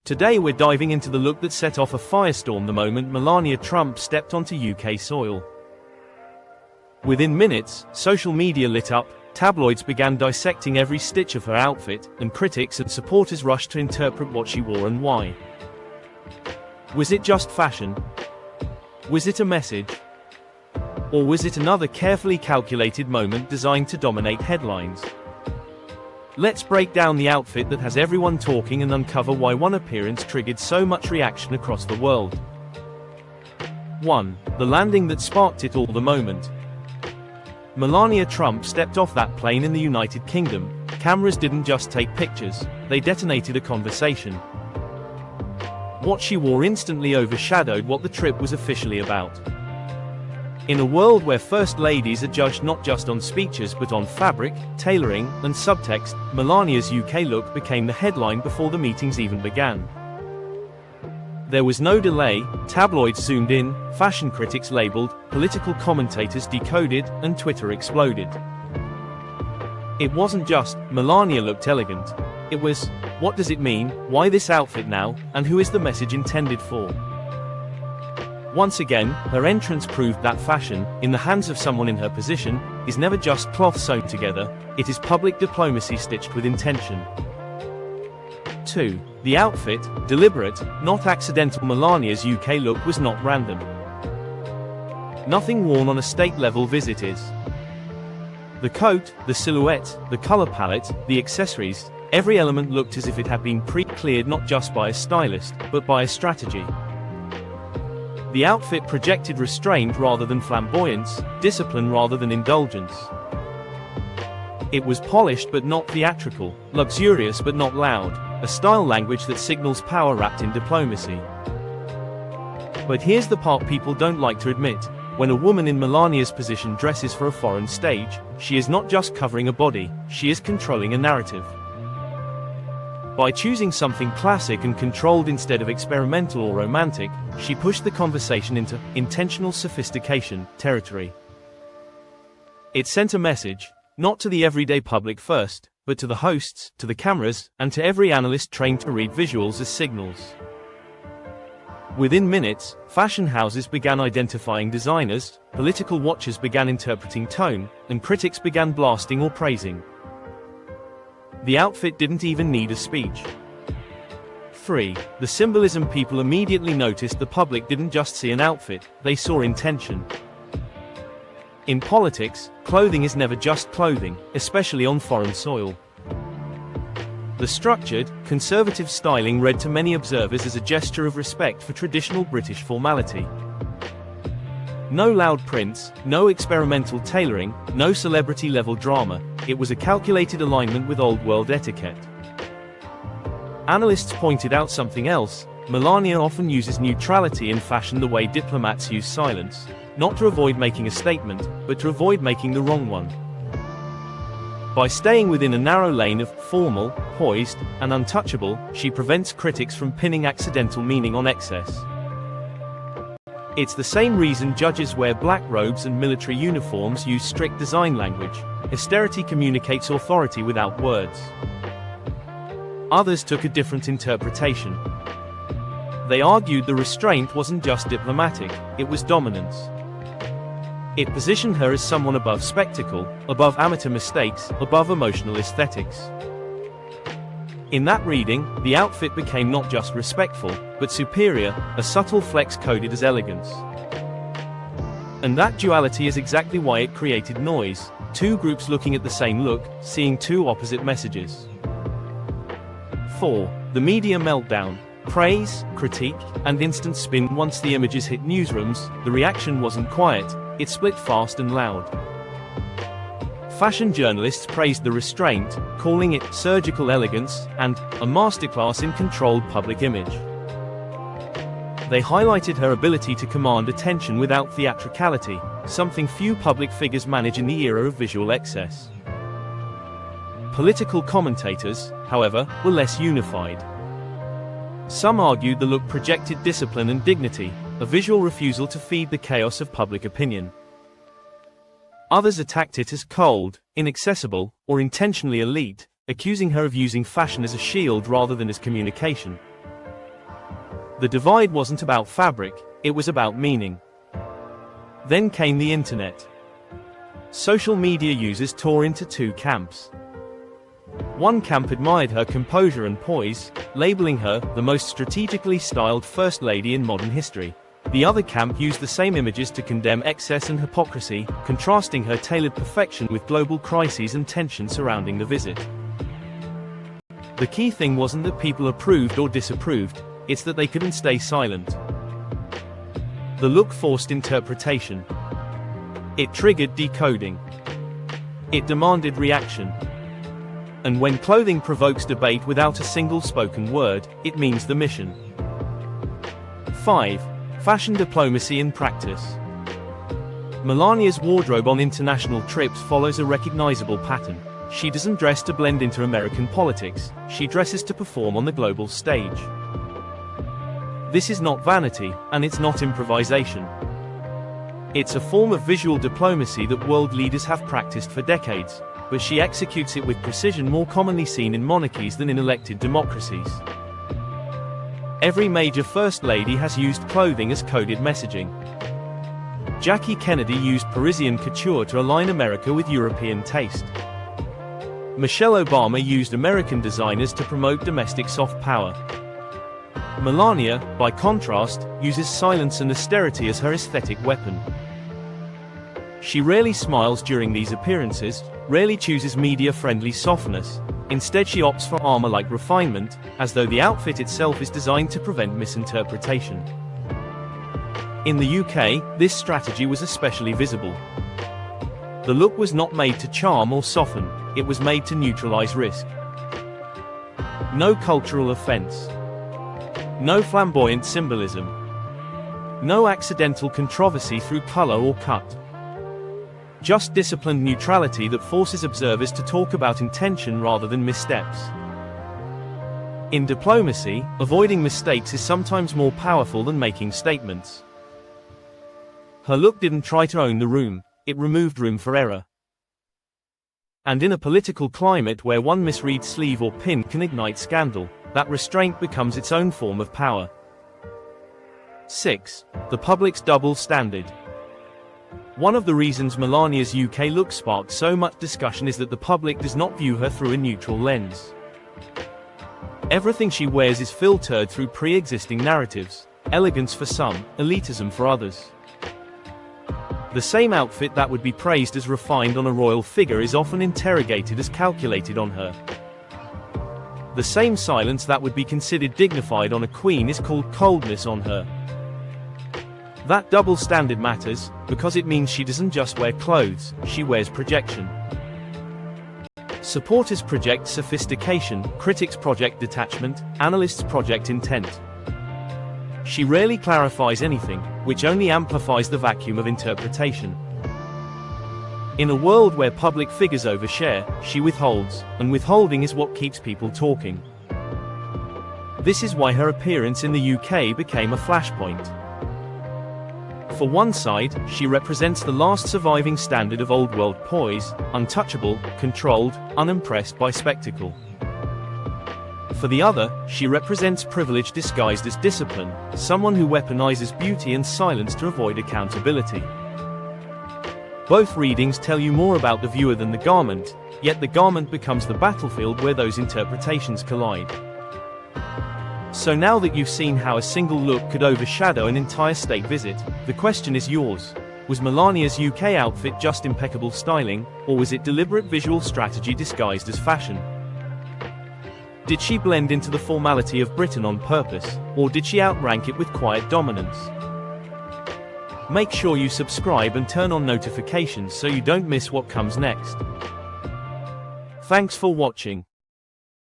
Today we're diving into the look that set off a firestorm the moment Melania Trump stepped onto UK soil. Within minutes, social media lit up, tabloids began dissecting every stitch of her outfit, and critics and supporters rushed to interpret what she wore and why. Was it just fashion? Was it a message? Or was it another carefully calculated moment designed to dominate headlines? Let's break down the outfit that has everyone talking and uncover why one appearance triggered so much reaction across the world. 1. The landing that sparked it all. The moment Melania Trump stepped off that plane in the United Kingdom, cameras didn't just take pictures, they detonated a conversation. What she wore instantly overshadowed what the trip was officially about. In a world where first ladies are judged not just on speeches but on fabric, tailoring, and subtext, Melania's UK look became the headline before the meetings even began. There was no delay, tabloids zoomed in, fashion critics labeled, political commentators decoded, and Twitter exploded. It wasn't just, Melania looked elegant. It was, what does it mean, why this outfit now, and who is the message intended for? Once again, her entrance proved that fashion, in the hands of someone in her position, is never just cloth sewn together, it is public diplomacy stitched with intention. 2. The outfit, deliberate, not accidental. Melania's UK look was not random. Nothing worn on a state-level visit is. The coat, the silhouette, the color palette, the accessories, every element looked as if it had been pre-cleared not just by a stylist, but by a strategy. The outfit projected restraint rather than flamboyance, discipline rather than indulgence. It was polished but not theatrical, luxurious but not loud, a style language that signals power wrapped in diplomacy. But here's the part people don't like to admit. When a woman in Melania's position dresses for a foreign stage, she is not just covering a body, she is controlling a narrative. By choosing something classic and controlled instead of experimental or romantic, she pushed the conversation into intentional sophistication territory. It sent a message, not to the everyday public first, but to the hosts, to the cameras, and to every analyst trained to read visuals as signals. Within minutes, fashion houses began identifying designers, political watchers began interpreting tone, and critics began blasting or praising. The outfit didn't even need a speech. 3. The symbolism. People immediately noticed the public didn't just see an outfit, they saw intention. In politics, clothing is never just clothing, especially on foreign soil. The structured, conservative styling read to many observers as a gesture of respect for traditional British formality. No loud prints, no experimental tailoring, no celebrity-level drama, it was a calculated alignment with old-world etiquette. Analysts pointed out something else. Melania often uses neutrality in fashion the way diplomats use silence, not to avoid making a statement, but to avoid making the wrong one. By staying within a narrow lane of formal, poised, and untouchable, she prevents critics from pinning accidental meaning on excess. It's the same reason judges wear black robes and military uniforms use strict design language. Austerity communicates authority without words. Others took a different interpretation. They argued the restraint wasn't just diplomatic, it was dominance. It positioned her as someone above spectacle, above amateur mistakes, above emotional aesthetics. In that reading, the outfit became not just respectful, but superior, a subtle flex coded as elegance. And that duality is exactly why it created noise, two groups looking at the same look, seeing two opposite messages. 4. The media meltdown. Praise, critique, and instant spin. Once the images hit newsrooms, the reaction wasn't quiet, it split fast and loud. Fashion journalists praised the restraint, calling it surgical elegance and a masterclass in controlled public image. They highlighted her ability to command attention without theatricality, something few public figures manage in the era of visual excess. Political commentators, however, were less unified. Some argued the look projected discipline and dignity, a visual refusal to feed the chaos of public opinion. Others attacked it as cold, inaccessible, or intentionally elite, accusing her of using fashion as a shield rather than as communication. The divide wasn't about fabric, it was about meaning. Then came the internet. Social media users tore into two camps. One camp admired her composure and poise, labeling her the most strategically styled First Lady in modern history. The other camp used the same images to condemn excess and hypocrisy, contrasting her tailored perfection with global crises and tension surrounding the visit. The key thing wasn't that people approved or disapproved, it's that they couldn't stay silent. The look forced interpretation. It triggered decoding. It demanded reaction. And when clothing provokes debate without a single spoken word, it means the mission. 5. Fashion diplomacy in practice. Melania's wardrobe on international trips follows a recognizable pattern. She doesn't dress to blend into American politics, she dresses to perform on the global stage. This is not vanity, and it's not improvisation. It's a form of visual diplomacy that world leaders have practiced for decades, but she executes it with precision more commonly seen in monarchies than in elected democracies. Every major First Lady has used clothing as coded messaging. Jackie Kennedy used Parisian couture to align America with European taste. Michelle Obama used American designers to promote domestic soft power. Melania, by contrast, uses silence and austerity as her aesthetic weapon. She rarely smiles during these appearances, rarely chooses media-friendly softness. Instead she opts for armor-like refinement, as though the outfit itself is designed to prevent misinterpretation. In the UK, this strategy was especially visible. The look was not made to charm or soften, it was made to neutralize risk. No cultural offense. No flamboyant symbolism. No accidental controversy through color or cut. Just disciplined neutrality that forces observers to talk about intention rather than missteps. In diplomacy, avoiding mistakes is sometimes more powerful than making statements. Her look didn't try to own the room, it removed room for error. And in a political climate where one misread sleeve or pin can ignite scandal, that restraint becomes its own form of power. 6. The public's double standard. One of the reasons Melania's UK look sparked so much discussion is that the public does not view her through a neutral lens. Everything she wears is filtered through pre-existing narratives, elegance for some, elitism for others. The same outfit that would be praised as refined on a royal figure is often interrogated as calculated on her. The same silence that would be considered dignified on a queen is called coldness on her. That double standard matters, because it means she doesn't just wear clothes, she wears projection. Supporters project sophistication, critics project detachment, analysts project intent. She rarely clarifies anything, which only amplifies the vacuum of interpretation. In a world where public figures overshare, she withholds, and withholding is what keeps people talking. This is why her appearance in the UK became a flashpoint. For one side, she represents the last surviving standard of old-world poise, untouchable, controlled, unimpressed by spectacle. For the other, she represents privilege disguised as discipline, someone who weaponizes beauty and silence to avoid accountability. Both readings tell you more about the viewer than the garment, yet the garment becomes the battlefield where those interpretations collide. So now that you've seen how a single look could overshadow an entire state visit, the question is yours. Was Melania's UK outfit just impeccable styling, or was it deliberate visual strategy disguised as fashion? Did she blend into the formality of Britain on purpose, or did she outrank it with quiet dominance? Make sure you subscribe and turn on notifications so you don't miss what comes next. Thanks for watching.